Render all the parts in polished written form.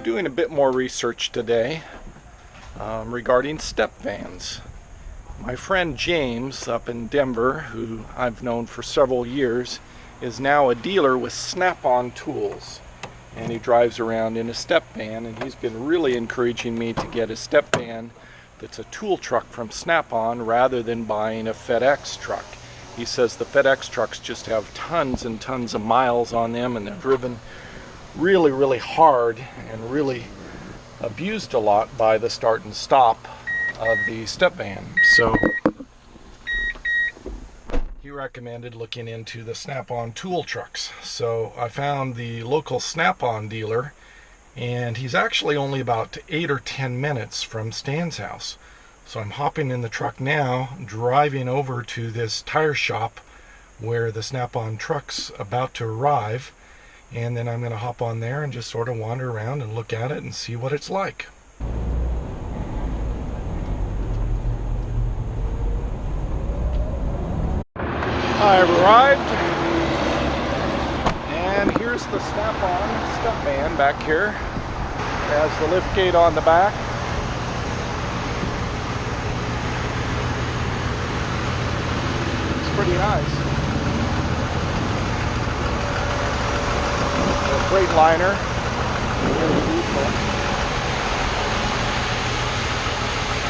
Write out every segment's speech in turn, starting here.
doing a bit more research today regarding step vans. My friend James up in Denver, who I've known for several years, is now a dealer with SnapOn Tools, and he drives around in a step van, and he's been really encouraging me to get a step van that's a tool truck from SnapOn rather than buying a FedEx truck. He says the FedEx trucks just have tons and tons of miles on them, and they're driven really hard and really abused a lot by the start and stop of the step van. So he recommended looking into the SnapOn Tool Trucks. So I found the local SnapOn dealer, and he's actually only about 8 or 10 minutes from Stan's house. So I'm hopping in the truck now, driving over to this tire shop where the SnapOn truck's about to arrive, and then I'm going to hop on there and just sort of wander around and look at it and see what it's like. I've arrived, and here's the SnapOn step van back here. It has the lift gate on the back. It's pretty nice. Freightliner.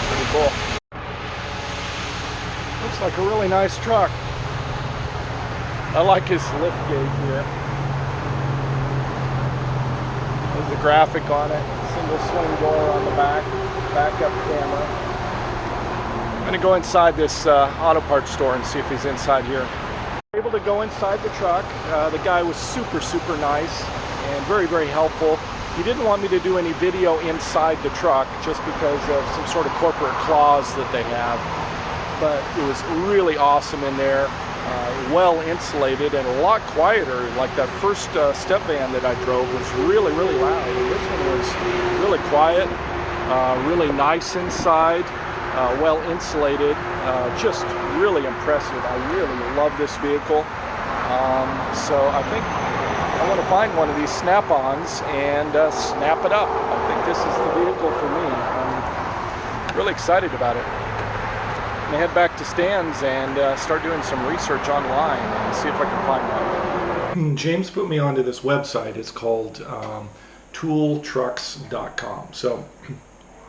Pretty cool. Looks like a really nice truck. I like his lift gate here. There's the graphic on it. Single swing door on the back. Backup camera. I'm going to go inside this auto parts store and see if he's inside here. Able to go inside the truck. The guy was super nice and very helpful. He didn't want me to do any video inside the truck just because of some sort of corporate clause that they have, but it was really awesome in there, well insulated and a lot quieter. Like that first step van that I drove was really loud, and this one was really quiet, really nice inside, well insulated, just really impressive. I really love this vehicle. So I think I want to find one of these Snap-ons and snap it up. I think this is the vehicle for me. I'm really excited about it. I'm going to head back to Stan's and start doing some research online and see if I can find one. James put me onto this website. It's called tooltrucks.com. So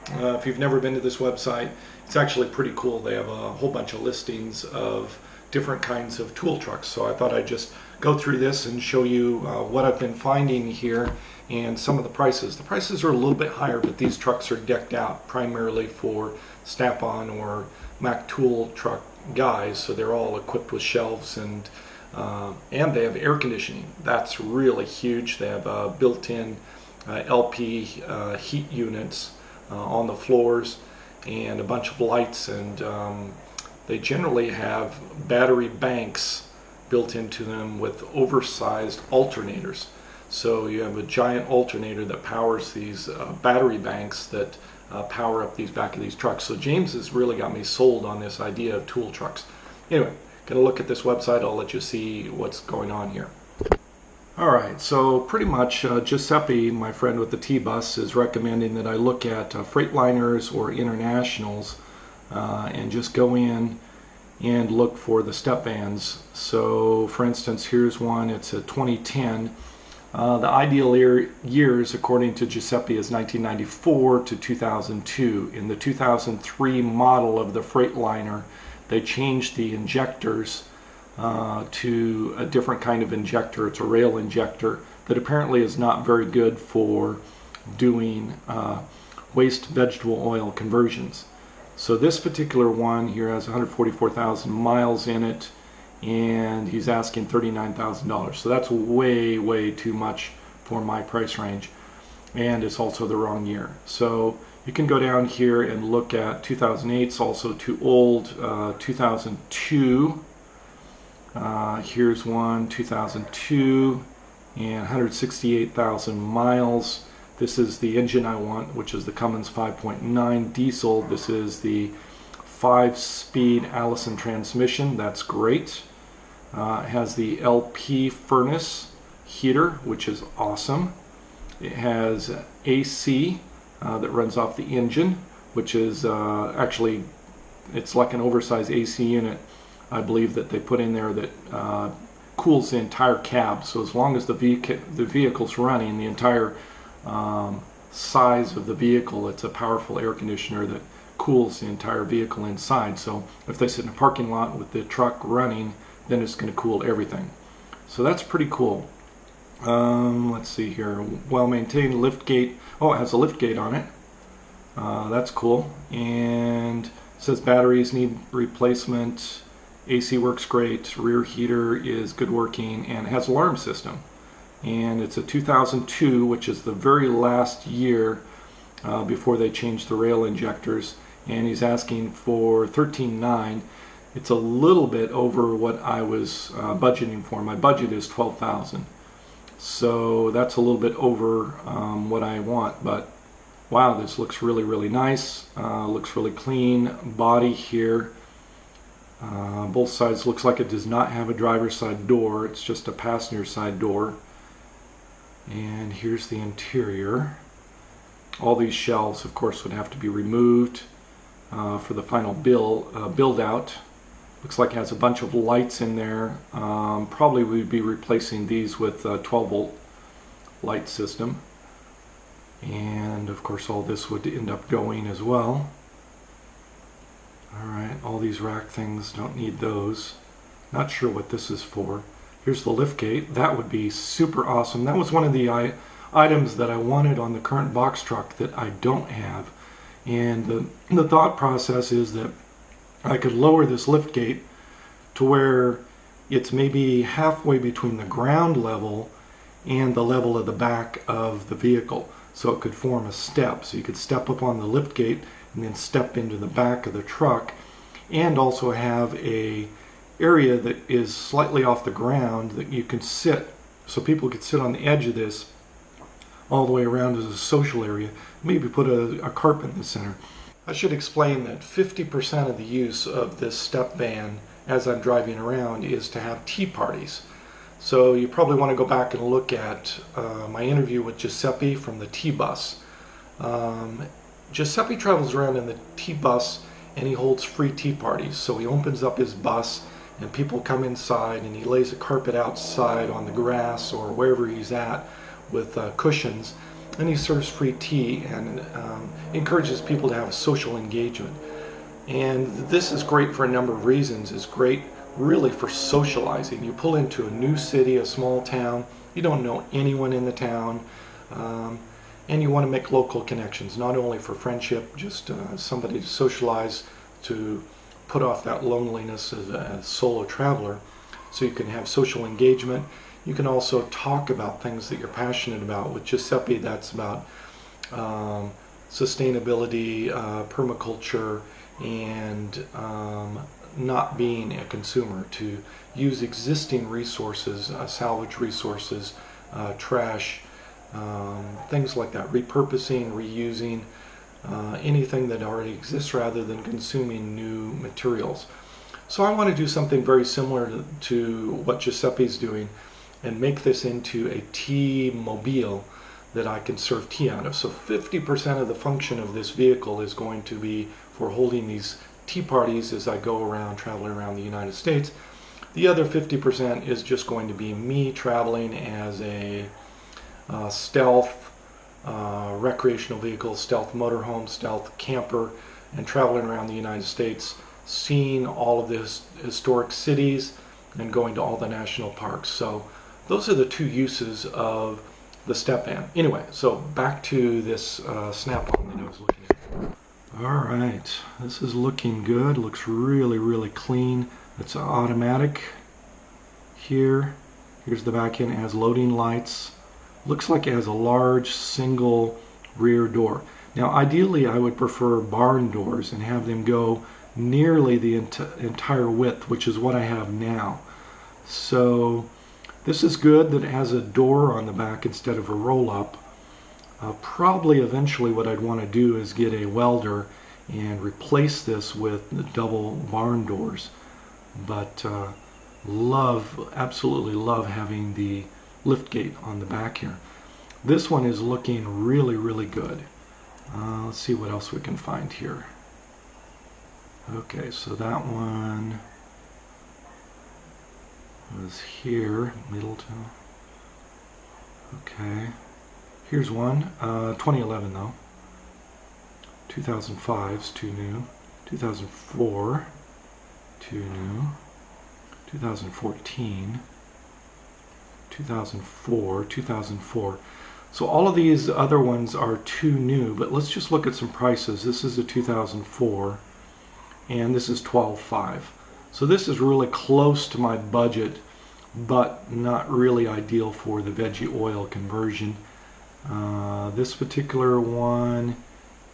if you've never been to this website, it's actually pretty cool. They have a whole bunch of listings of different kinds of tool trucks. So I thought I'd just go through this and show you what I've been finding here and some of the prices. The prices are a little bit higher, but these trucks are decked out primarily for Snap-on or Mac tool truck guys. So they're all equipped with shelves, and they have air conditioning. That's really huge. They have built-in LP heat units on the floors, and a bunch of lights, and they generally have battery banks built into them with oversized alternators. So you have a giant alternator that powers these battery banks that power up these back of these trucks. So James has really got me sold on this idea of tool trucks. Anyway, gonna look at this website. I'll let you see what's going on here. Alright, so pretty much Giuseppe, my friend with the T-Bus, is recommending that I look at Freightliners or Internationals and just go in and look for the step vans. So for instance, here's one. It's a 2010. The ideal years, according to Giuseppe, is 1994 to 2002. In the 2003 model of the Freightliner, they changed the injectors to a different kind of injector. It's a rail injector that apparently is not very good for doing waste vegetable oil conversions. So this particular one here has 144,000 miles in it, and he's asking $39,000. So that's way too much for my price range, and it's also the wrong year. So you can go down here and look at 2008. It's also too old. 2002. Here's one, 2002, and 168,000 miles. This is the engine I want, which is the Cummins 5.9 diesel. This is the 5-speed Allison transmission. That's great. It has the LP furnace heater, which is awesome. It has AC that runs off the engine, which is actually, it's like an oversized AC unit, I believe, that they put in there that cools the entire cab. So as long as the vehicle's running, the entire size of the vehicle, it's a powerful air conditioner that cools the entire vehicle inside. So if they sit in a parking lot with the truck running, then it's going to cool everything. So that's pretty cool. Let's see here. Well maintained lift gate. Oh, it has a lift gate on it. That's cool. And it says batteries need replacement. AC works great. Rear heater is good working, and it has alarm system. And it's a 2002, which is the very last year before they changed the rail injectors. And he's asking for $13,900. It's a little bit over what I was budgeting for. My budget is $12,000. So that's a little bit over what I want, but wow, this looks really, really nice. Looks really clean. Body here, both sides, looks like it does not have a driver's side door. It's just a passenger side door. And here's the interior. All these shelves, of course, would have to be removed for the final build out. Looks like it has a bunch of lights in there. Probably we'd be replacing these with a 12-volt light system. And of course all this would end up going as well. Alright, all these rack things, don't need those. Not sure what this is for. Here's the lift gate. That would be super awesome. That was one of the items that I wanted on the current box truck that I don't have. And the thought process is that I could lower this lift gate to where it's maybe halfway between the ground level and the level of the back of the vehicle. So it could form a step. So you could step up on the lift gate and then step into the back of the truck, and also have a area that is slightly off the ground that you can sit. So people could sit on the edge of this all the way around as a social area. Maybe put a carpet in the center. I should explain that 50% of the use of this step van as I'm driving around is to have tea parties. So you probably want to go back and look at my interview with Giuseppe from the tea bus. Giuseppe travels around in the tea bus and he holds free tea parties. So he opens up his bus and people come inside and he lays a carpet outside on the grass or wherever he's at with cushions, and he serves free tea and encourages people to have a social engagement. And this is great for a number of reasons. It's great really for socializing. You pull into a new city, a small town, you don't know anyone in the town, and you want to make local connections, not only for friendship, just somebody to socialize, to put off that loneliness as a solo traveler, so you can have social engagement. You can also talk about things that you're passionate about. With Giuseppe, that's about sustainability, permaculture, and not being a consumer, to use existing resources, salvage resources, trash, things like that, repurposing, reusing, anything that already exists rather than consuming new materials. So I want to do something very similar to what Giuseppe's doing and make this into a tea mobile that I can serve tea out of. So 50% of the function of this vehicle is going to be for holding these tea parties as I go around, traveling around the United States. The other 50% is just going to be me traveling as a stealth recreational vehicle, stealth motorhome, stealth camper, and traveling around the United States, seeing all of the historic cities and going to all the national parks. So those are the two uses of the step van. Anyway, so back to this SnapOn that I was looking at. Alright, this is looking good. Looks really, really clean. It's automatic here. Here's the back end. It has loading lights. Looks like it has a large single rear door. Now ideally I would prefer barn doors and have them go nearly the entire width, which is what I have now. So this is good that it has a door on the back instead of a roll-up. Probably eventually what I'd want to do is get a welder and replace this with the double barn doors. But absolutely love having the lift gate on the back here. This one is looking really, really good. Let's see what else we can find here. Okay, so that one was here, Middleton. Okay, here's one, 2011 though. 2005's too new. 2004, too new. 2014, 2004, 2004. So all of these other ones are too new, but let's just look at some prices. This is a 2004, and this is 12.5. So this is really close to my budget, but not really ideal for the veggie oil conversion. This particular one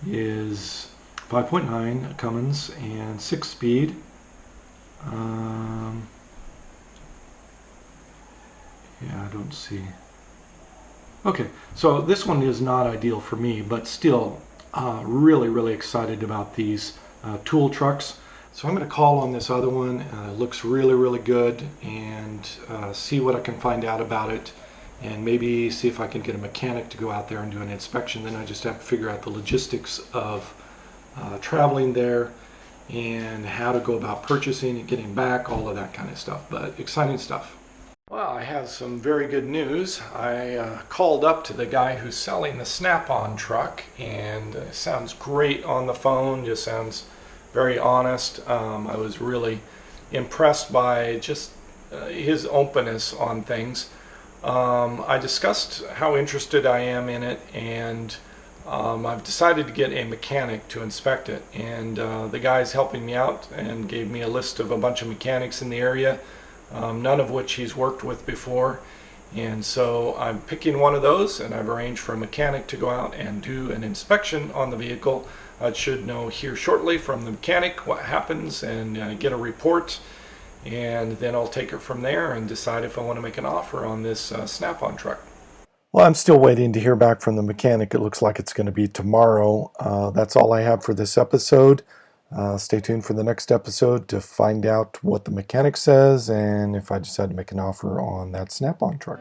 is 5.9 Cummins and 6-speed. Yeah, I don't see. Okay, so this one is not ideal for me, but still really, really excited about these tool trucks. So I'm going to call on this other one. It looks really, really good, and see what I can find out about it, and maybe see if I can get a mechanic to go out there and do an inspection. Then I just have to figure out the logistics of traveling there and how to go about purchasing and getting back, all of that kind of stuff. But exciting stuff. Well, I have some very good news. I called up to the guy who's selling the SnapOn truck, and it sounds great on the phone, just sounds very honest. I was really impressed by just his openness on things. I discussed how interested I am in it, and I've decided to get a mechanic to inspect it, and the guy's helping me out and gave me a list of a bunch of mechanics in the area, none of which he's worked with before, and so I'm picking one of those, and I've arranged for a mechanic to go out and do an inspection on the vehicle. I should know here shortly from the mechanic what happens and get a report, and then I'll take it from there and decide if I want to make an offer on this SnapOn truck. Well, I'm still waiting to hear back from the mechanic. It looks like it's going to be tomorrow. That's all I have for this episode. Stay tuned for the next episode to find out what the mechanic says and if I decide to make an offer on that SnapOn truck.